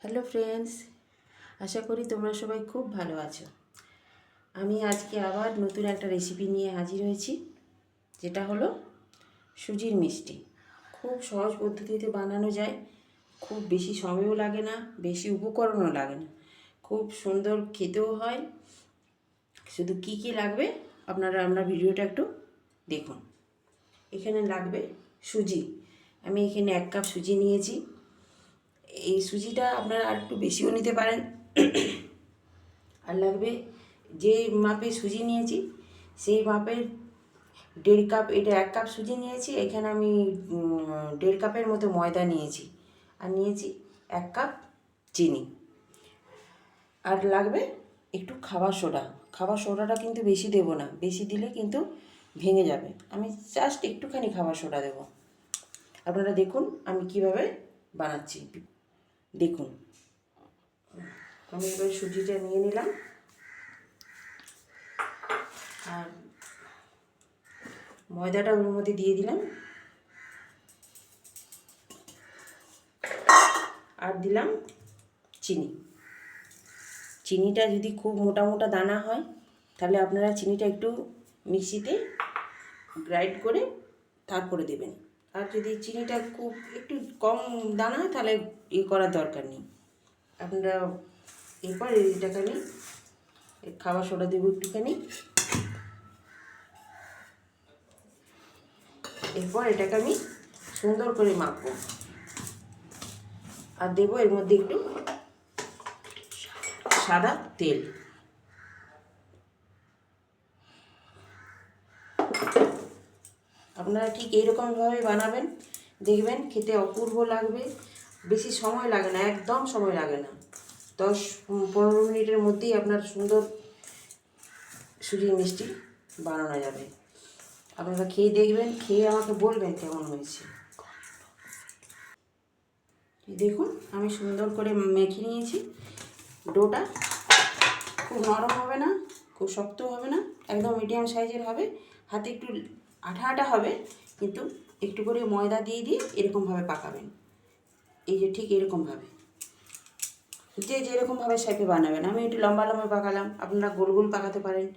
Hello friends, আশা করি তোমরা সবাই খুব ভালো আছো। আমি আজকে আবার নতুন একটা রেসিপি নিয়ে হাজির হয়েছি, যেটা হলো সুজির মিষ্টি। খুব সহজ পদ্ধতিতে বানানো যায়, খুব বেশি সময়ও লাগে না, বেশি উপকরণও লাগে না, খুব সুন্দর খেতেও হয়। শুধু কি কি লাগবে আমরা ভিডিওটা একটু দেখুন। এখানে লাগবে সুজি। আমি এখানে 1 কাপ সুজি নিয়েছি। এই সুজিটা আপনারা আর একটু বেশিও নিতে পারেন। আর লাগবে, যে মাপে সুজি নিয়েছি সেই মাপের 1.5 কাপ। এটা 1 কাপ সুজি নিয়েছি, এখানে আমি 1.5 কাপের মতো ময়দা নিয়েছি, আর নিয়েছি 1 কাপ চিনি। আর লাগবে একটু খাবার সোডা। খাবার সোডাটা কিন্তু বেশি দেব না, বেশি দিলে কিন্তু ভেঙে যাবে। আমি জাস্ট একটুখানি খাবার সোডা দেব। আপনারা দেখুন আমি কিভাবে বানাচ্ছি, দেখুন। আমি এবার সুজিটা নিয়ে নিলাম, আর ময়দাটা ওর মধ্যে দিয়ে দিলাম, আর দিলাম চিনি। চিনিটা যদি খুব মোটা মোটা দানা হয় তাহলে আপনারা চিনিটা একটু মিক্সিতে গ্রাইন্ড করে তারপরে দেবেন। আর যদি চিনিটা খুব একটু কম দানা হয় তাহলে করার দরকার নেই। আপনারা এরপর এটাখানি খাবার সোডা দেবো একটুখানি। এরপর এটাকে আমি সুন্দর করে মাখবো, আর দেবো এর মধ্যে একটু সাদা তেল। আপনারা ঠিক এইরকমভাবে বানাবেন, দেখবেন খেতে অপূর্ব লাগবে। বেশি সময় লাগে না, একদম সময় লাগে না। 10-15 মিনিটের মধ্যেই আপনার সুন্দর সুজির মিষ্টি বানানো যাবে। আপনারা খেয়ে দেখবেন, খেয়ে আমাকে বলবেন কেমন হয়েছে। দেখুন আমি সুন্দর করে মেখে নিয়েছি। ডোটা খুব নরম হবে না, খুব শক্ত হবে না, একদম মিডিয়াম সাইজের হবে। হাতে একটু আঠা আঠা হবে, কিন্তু একটু করে ময়দা দিয়ে দিয়ে এরকমভাবে পাকাবেন। এই যে ঠিক এরকমভাবে, যে যেরকমভাবে শেপে বানাবেন। আমি একটু লম্বা লম্বা পাকালাম, আপনারা গোল গোল পাকাতে পারেন।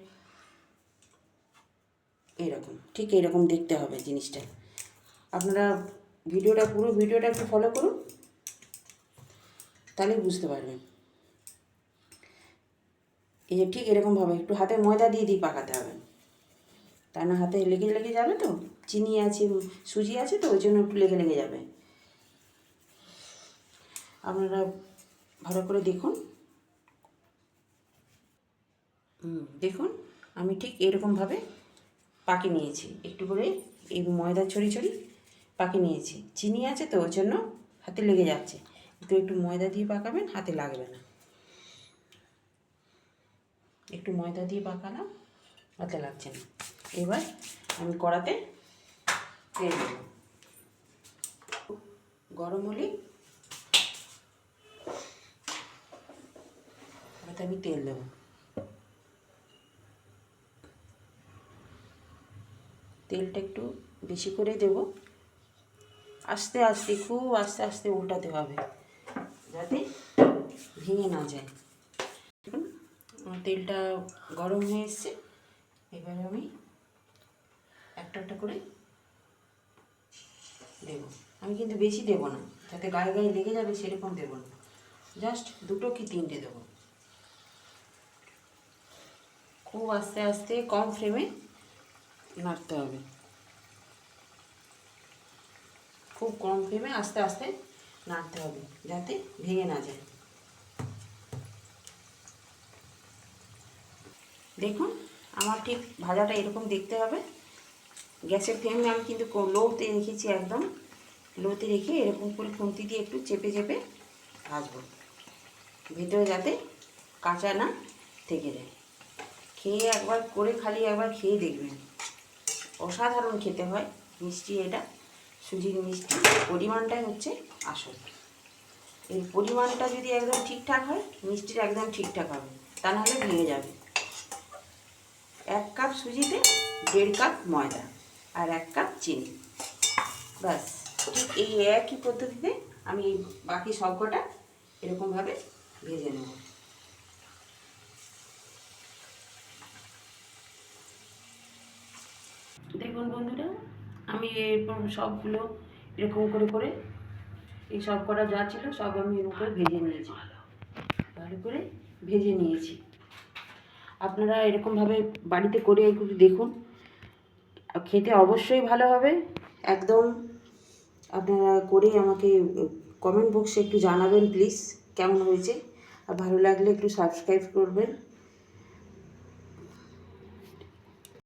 এইরকম, ঠিক এইরকম দেখতে হবে জিনিসটা। আপনারা পুরো ভিডিওটা একটু ফলো করুন, তাহলে বুঝতে পারবেন। এই যে ঠিক এরকমভাবে একটু হাতে ময়দা দিয়ে দিয়ে পাকাতে হবে, তা না হাতে লেগে লেগে যাবে। তো চিনি আছে, সুজি আছে, তো ওই জন্য একটু লেগে লেগে যাবে। আপনারা ভালো করে দেখুন। দেখুন আমি ঠিক এরকমভাবে পাকি নিয়েছি, একটু করে এই ময়দা ছড়ি ছড়ি পাকি নিয়েছি। চিনি আছে তো ওই জন্য হাতে লেগে যাচ্ছে, কিন্তু একটু ময়দা দিয়ে পাকাবেন, হাতে লাগবে না। একটু ময়দা দিয়ে পাকালাম, হাতে লাগছে না। এবার আমি কড়াতে তেল দেব। গরম হলে কড়াতে আমি তেল দেব। তেলটা একটু বেশি করে দেব। আস্তে আস্তে, খুব আস্তে আস্তে উল্টাতে হবে, যাতে ভেঙে না যায়। দেখুন আমার তেলটা গরম হয়ে এসছে। এবারে আমি একটা একটা করে দেব। আমি কিন্তু বেশি দেব না, যাতে গায়ে গায়ে লেগে যাবে সেরকম দেব না, জাস্ট 2 কি 3টে দেবো। খুব আস্তে আস্তে কম ফ্লেমে নাড়তে হবে, খুব কম ফ্লেমে আস্তে আস্তে নাড়তে হবে, যাতে ভেঙে না যায়। দেখুন আমার ঠিক ভাজাটা এরকম দেখতে হবে। গ্যাসের ফ্লেমে আমি কিন্তু লোতে রেখেছি, একদম লোতে রেখে এরকম করে খুন্তি দিয়ে একটু চেপে চেপে ভাজবো, ভেতরে যাতে কাঁচা না থেকে যায়। খেয়ে একবার করে, খালি একবার খেয়ে দেখবেন, অসাধারণ খেতে হয় মিষ্টি। এটা সুজির মিষ্টি, পরিমাণটাই হচ্ছে আসল। এই পরিমাণটা যদি একদম ঠিকঠাক হয়, মিষ্টির একদম ঠিকঠাক হবে, তা নাহলে ভেঙে যাবে। 1 কাপ সুজিতে 1.5 কাপ ময়দা আর 1 কাপ চিনি, ব্যাস। ঠিক এই একই পদ্ধতিতে আমি বাকি সবকটা এরকমভাবে ভেজে নেব। দেখুন বন্ধুরা, আমি এরপর সবগুলো এরকম করে করে এই সব করা যা ছিল সব আমি এর উপরে ভেজে নিয়েছি, ভালো করে ভেজে নিয়েছি। আপনারা এরকমভাবে বাড়িতে করে একটু দেখুন, খেতে অবশ্যই ভালো হবে একদম। আপনারা করে আমাকে কমেন্ট বক্সে একটু জানাবেন প্লিজ কেমন হয়েছে, আর ভালো লাগলে একটু সাবস্ক্রাইব করবেন।